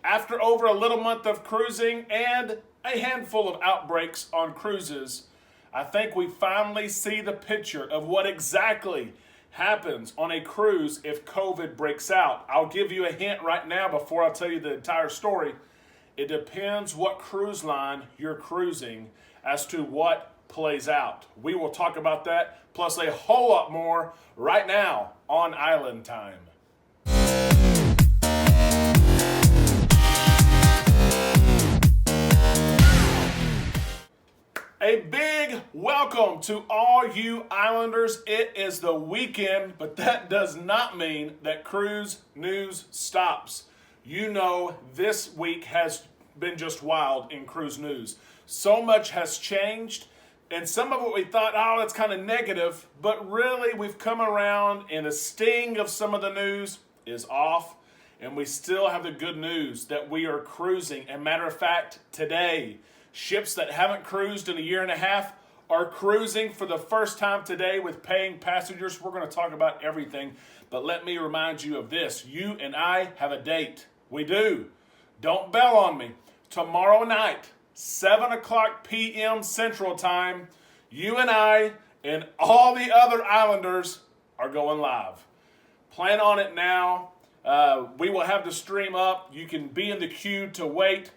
After over a little month of cruising and a handful of outbreaks on cruises, I think we finally see the picture of what exactly happens on a cruise if COVID breaks out. I'll give you a hint right now before I tell you the entire story. It depends what cruise line you're cruising as to what plays out. We will talk about that, plus a whole lot more right now on Island Time. A big welcome to all you Islanders. It is the weekend, but that does not mean that cruise news stops. You know, this week has been just wild in cruise news. So much has changed, and some of what we thought, oh, that's kind of negative, but really we've come around and the sting of some of the news is off, and we still have the good news that we are cruising. And matter of fact, today, ships that haven't cruised in a year and a half are cruising for the first time today with paying passengers. We're going to talk about everything, but let me remind you of this. You and I have a date. We do. Don't bail on me. Tomorrow night, 7 o'clock p.m. Central Time, you and I and all the other Islanders are going live. Plan on it now. We will have the stream up. You can be in the queue to wait.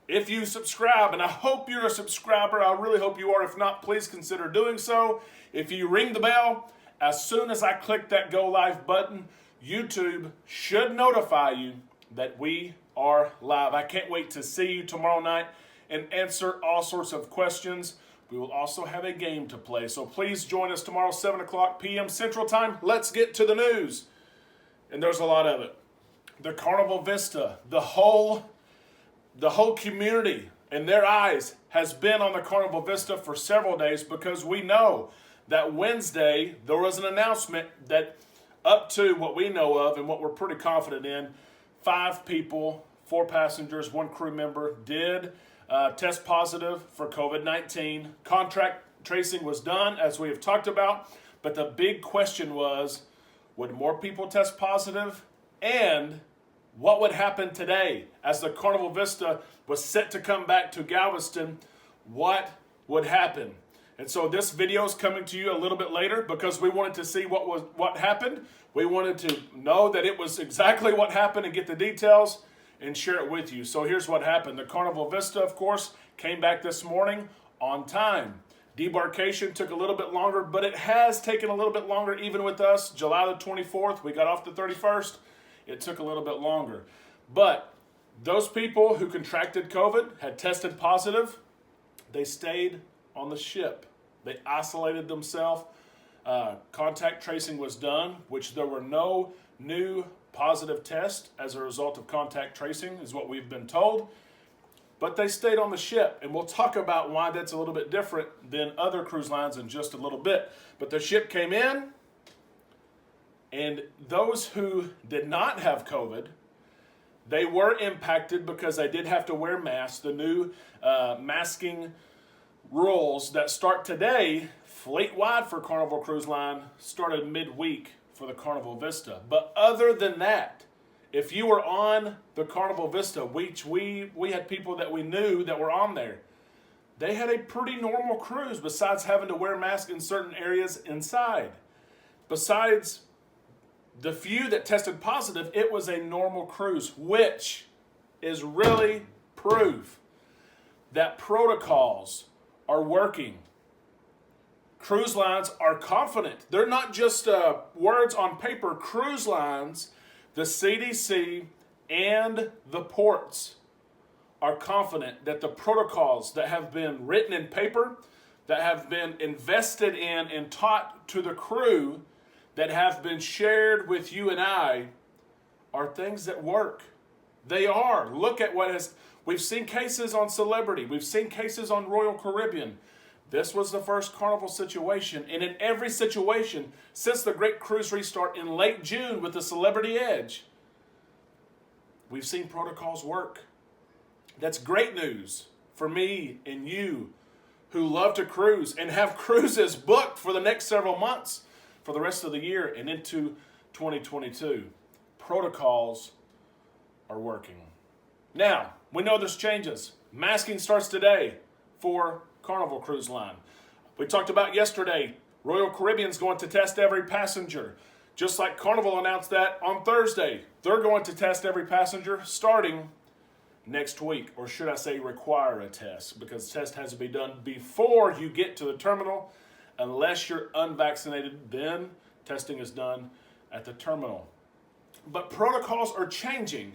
If you subscribe, and I hope you're a subscriber, I really hope you are. If not, please consider doing so. If you ring the bell, as soon as I click that go live button, YouTube should notify you that we are live. I can't wait to see you tomorrow night and answer all sorts of questions. We will also have a game to play. So please join us tomorrow, 7 o'clock p.m. Central Time. Let's get to the news. And there's a lot of it. The Carnival Vista, the whole community in their eyes has been on the Carnival Vista for several days, because we know that Wednesday there was an announcement that up to what we know of and what we're pretty confident in, 5 people, 4 passengers, 1 crew member did test positive for COVID-19. Contact tracing was done, as we have talked about, but the big question was, would more people test positive? And what would happen today as the Carnival Vista was set to come back to Galveston? What would happen? And so this video is coming to you a little bit later because we wanted to see what happened. We wanted to know that it was exactly what happened and get the details and share it with you. So here's what happened. The Carnival Vista, of course, came back this morning on time. Debarkation took a little bit longer, but it has taken a little bit longer even with us. July the 24th, we got off the 31st. It took a little bit longer. But those people who contracted COVID, had tested positive, they stayed on the ship. They isolated themselves. Contact tracing was done, which there were no new positive tests as a result of contact tracing, is what we've been told. But they stayed on the ship, and we'll talk about why that's a little bit different than other cruise lines in just a little bit. But the ship came in, and those who did not have COVID, they were impacted because they did have to wear masks. The new masking rules that start today, fleet-wide for Carnival Cruise Line, started midweek for the Carnival Vista. But other than that, if you were on the Carnival Vista, which we had people that we knew that were on there, they had a pretty normal cruise besides having to wear masks in certain areas inside. Besides the few that tested positive, it was a normal cruise, which is really proof that protocols are working. Cruise lines are confident. They're not just words on paper. Cruise lines, the CDC, and the ports are confident that the protocols that have been written in paper, that have been invested in and taught to the crew, that have been shared with you and I, are things that work. They are. Look at we've seen cases on Celebrity. We've seen cases on Royal Caribbean. This was the first Carnival situation. And in every situation, since the great cruise restart in late June with the Celebrity Edge, we've seen protocols work. That's great news for me and you who love to cruise and have cruises booked for the next several months, for the rest of the year and into 2022. Protocols are working. Now, we know there's changes. Masking starts today for Carnival Cruise Line. We talked about yesterday, Royal Caribbean's going to test every passenger. Just like Carnival announced that on Thursday. They're going to test every passenger starting next week, or should I say require a test, because the test has to be done before you get to the terminal. Unless you're unvaccinated, then testing is done at the terminal. But protocols are changing.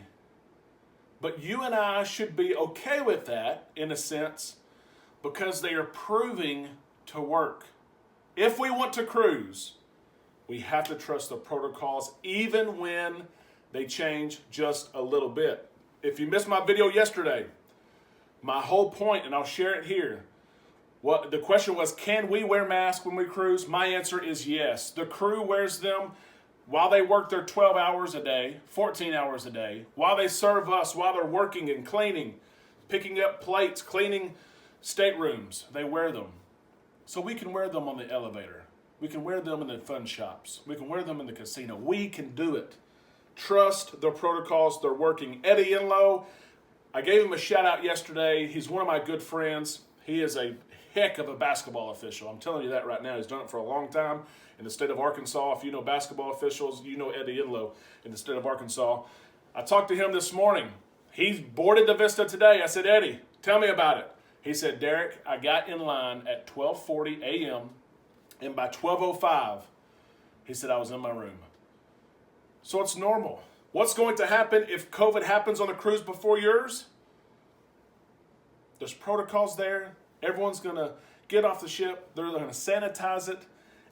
But you and I should be okay with that, in a sense, because they are proving to work. If we want to cruise, we have to trust the protocols, even when they change just a little bit. If you missed my video yesterday, my whole point, and I'll share it here, the question was, can we wear masks when we cruise? My answer is yes. The crew wears them while they work their 12 hours a day, 14 hours a day, while they serve us, while they're working and cleaning, picking up plates, cleaning staterooms. They wear them. So we can wear them on the elevator. We can wear them in the fun shops. We can wear them in the casino. We can do it. Trust the protocols. They're working. Eddie Enlow, I gave him a shout out yesterday. He's one of my good friends. He is a heck of a basketball official. I'm telling you that right now. He's done it for a long time in the state of Arkansas. If you know basketball officials, you know Eddie Enlow in the state of Arkansas. I talked to him this morning. He boarded the Vista today. I said, Eddie, tell me about it. He said, Derek, I got in line at 12:40 a.m. and by 12:05, he said I was in my room. So it's normal. What's going to happen if COVID happens on a cruise before yours? There's protocols there. Everyone's going to get off the ship. They're going to sanitize it,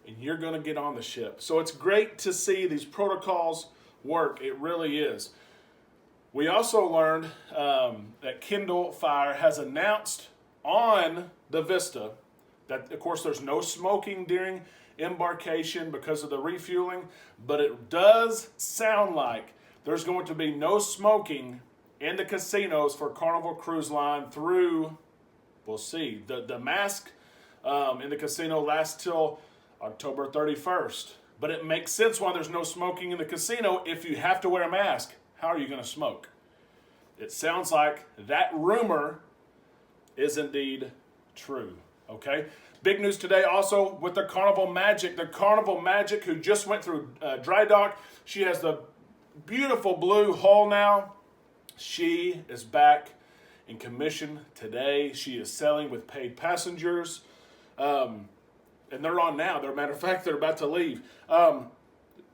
and you're going to get on the ship. So it's great to see these protocols work. It really is. We also learned that Kindle Fire has announced on the Vista that, of course, there's no smoking during embarkation because of the refueling, but it does sound like there's going to be no smoking in the casinos for Carnival Cruise Line through, we'll see. The mask in the casino lasts till October 31st, but it makes sense why there's no smoking in the casino. If you have to wear a mask, how are you going to smoke? It sounds like that rumor is indeed true, okay? Big news today also with the Carnival Magic. The Carnival Magic, who just went through dry dock. She has the beautiful blue hull now. She is back in commission today. She is sailing with paid passengers. And they're on now. They're, matter of fact, they're about to leave.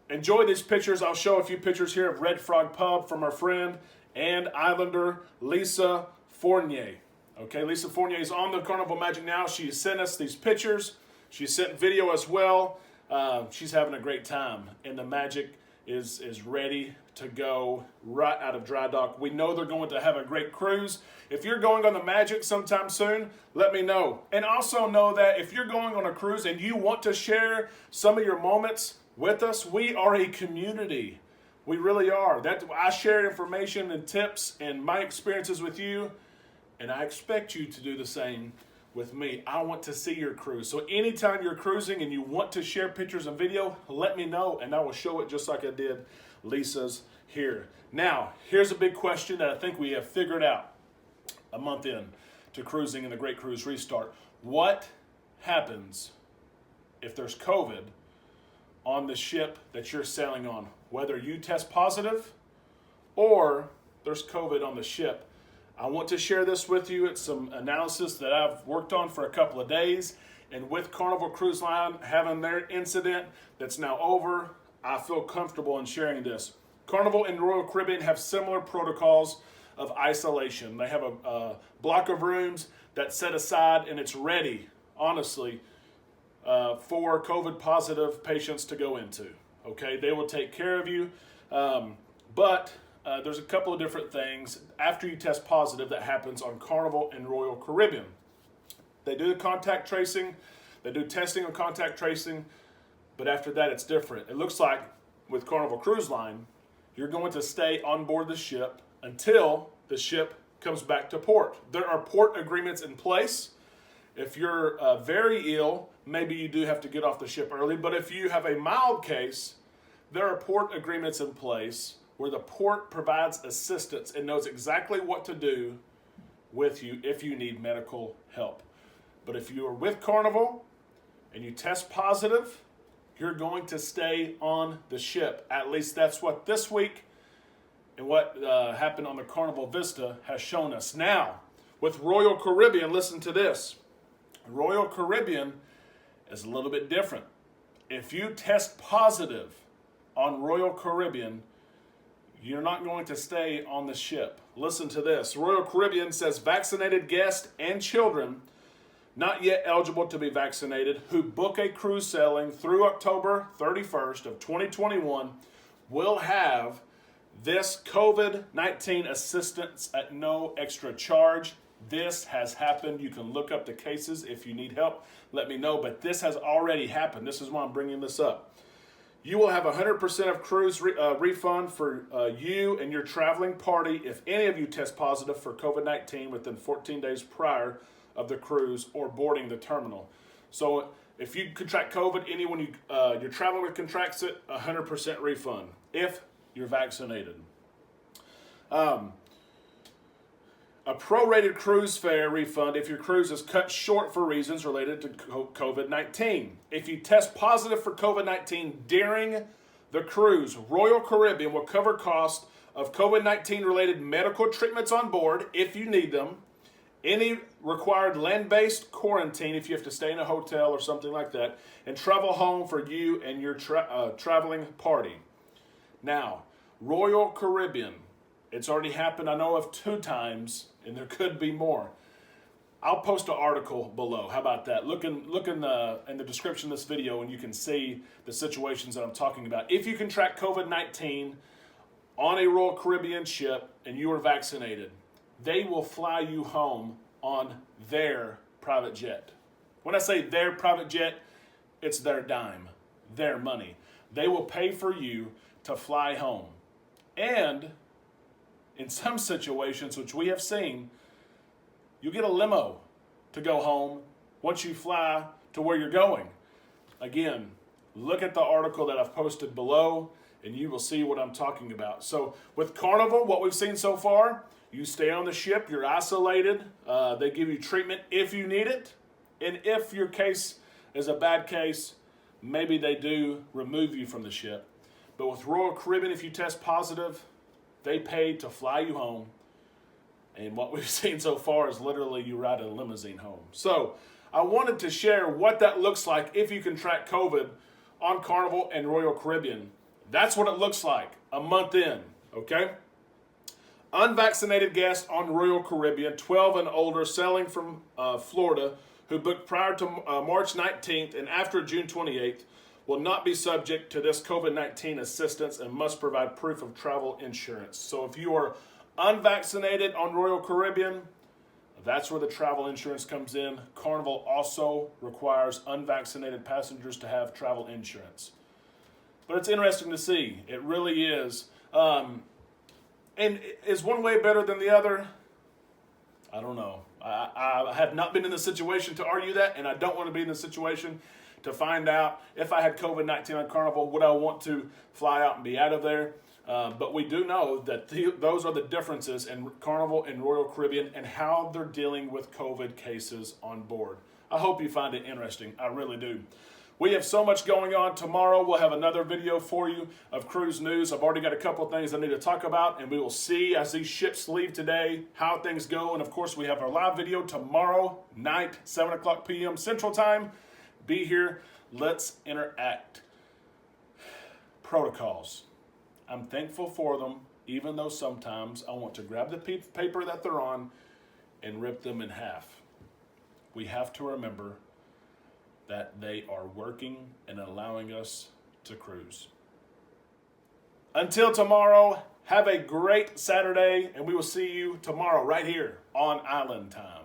Enjoy these pictures. I'll show a few pictures here of Red Frog Pub from our friend and Islander Lisa Fournier. Okay, Lisa Fournier is on the Carnival Magic now. She sent us these pictures. She sent video as well. She's having a great time, and the Magic is ready to go right out of dry dock. We know they're going to have a great cruise. If you're going on the Magic sometime soon, let me know. And also know that if you're going on a cruise and you want to share some of your moments with us, we are a community. We really are. I share information and tips and my experiences with you, and I expect you to do the same with me. I want to see your cruise. So anytime you're cruising and you want to share pictures and video, let me know, and I will show it just like I did Lisa's here. Now, here's a big question that I think we have figured out a month in to cruising in the Great Cruise Restart. What happens if there's COVID on the ship that you're sailing on? Whether you test positive or there's COVID on the ship. I want to share this with you. It's some analysis that I've worked on for a couple of days. And with Carnival Cruise Line having their incident that's now over, I feel comfortable in sharing this. Carnival and Royal Caribbean have similar protocols of isolation. They have a block of rooms that's set aside and it's ready, honestly, for COVID positive patients to go into. Okay, they will take care of you. But there's a couple of different things after you test positive that happens on Carnival and Royal Caribbean. They do the contact tracing, they do testing and contact tracing, but after that it's different. It looks like with Carnival Cruise Line, you're going to stay on board the ship until the ship comes back to port. There are port agreements in place. If you're very ill, maybe you do have to get off the ship early, but if you have a mild case, there are port agreements in place where the port provides assistance and knows exactly what to do with you if you need medical help. But if you are with Carnival and you test positive, you're going to stay on the ship. At least that's what this week and what happened on the Carnival Vista has shown us. Now, with Royal Caribbean, listen to this. Royal Caribbean is a little bit different. If you test positive on Royal Caribbean, you're not going to stay on the ship. Listen to this. Royal Caribbean says vaccinated guests and children not yet eligible to be vaccinated who book a cruise sailing through October 31st of 2021 will have this COVID-19 assistance at no extra charge. This has happened. You can look up the cases. If you need help, let me know. But this has already happened. This is why I'm bringing this up. You will have 100% of cruise refund for you and your traveling party if any of you test positive for COVID-19 within 14 days prior of the cruise or boarding the terminal. So if you contract COVID, anyone you're traveling with contracts it, 100% refund if you're vaccinated. A prorated cruise fare refund if your cruise is cut short for reasons related to COVID-19. If you test positive for COVID-19 during the cruise, Royal Caribbean will cover costs of COVID-19 related medical treatments on board if you need them, any required land-based quarantine if you have to stay in a hotel or something like that, and travel home for you and your traveling party. Now, Royal Caribbean, it's already happened, I know of 2 times, and there could be more. I'll post an article below. How about that? Look in the description of this video and you can see the situations that I'm talking about. If you contract COVID-19 on a Royal Caribbean ship and you are vaccinated, they will fly you home on their private jet. When I say their private jet, it's their dime, their money. They will pay for you to fly home. And in some situations, which we have seen, you get a limo to go home once you fly to where you're going. Again, look at the article that I've posted below and you will see what I'm talking about. So with Carnival, what we've seen so far, you stay on the ship, you're isolated, they give you treatment if you need it, and if your case is a bad case, maybe they do remove you from the ship. But with Royal Caribbean, if you test positive, they pay to fly you home. And what we've seen so far is literally you ride a limousine home. So I wanted to share what that looks like if you contract COVID on Carnival and Royal Caribbean. That's what it looks like a month in, okay? Unvaccinated guests on Royal Caribbean, 12 and older, sailing from Florida, who booked prior to March 19th and after June 28th, will not be subject to this COVID-19 assistance and must provide proof of travel insurance. So if you are unvaccinated on Royal Caribbean, that's where the travel insurance comes in. Carnival also requires unvaccinated passengers to have travel insurance. But it's interesting to see. It really is. And is one way better than the other? I don't know. I have not been in the situation to argue that, and I don't want to be in the situation to find out if I had COVID-19 on Carnival, would I want to fly out and be out of there? But we do know that those are the differences in Carnival and Royal Caribbean and how they're dealing with COVID cases on board. I hope you find it interesting. I really do. We have so much going on. Tomorrow we'll have another video for you of cruise news. I've already got a couple of things I need to talk about, and we will see as these ships leave today how things go. And of course, we have our live video tomorrow night, 7:00 p.m. Central Time. Be here. Let's interact. Protocols. I'm thankful for them, even though sometimes I want to grab the paper that they're on and rip them in half. We have to remember that they are working and allowing us to cruise. Until tomorrow, have a great Saturday, and we will see you tomorrow right here on Island Time.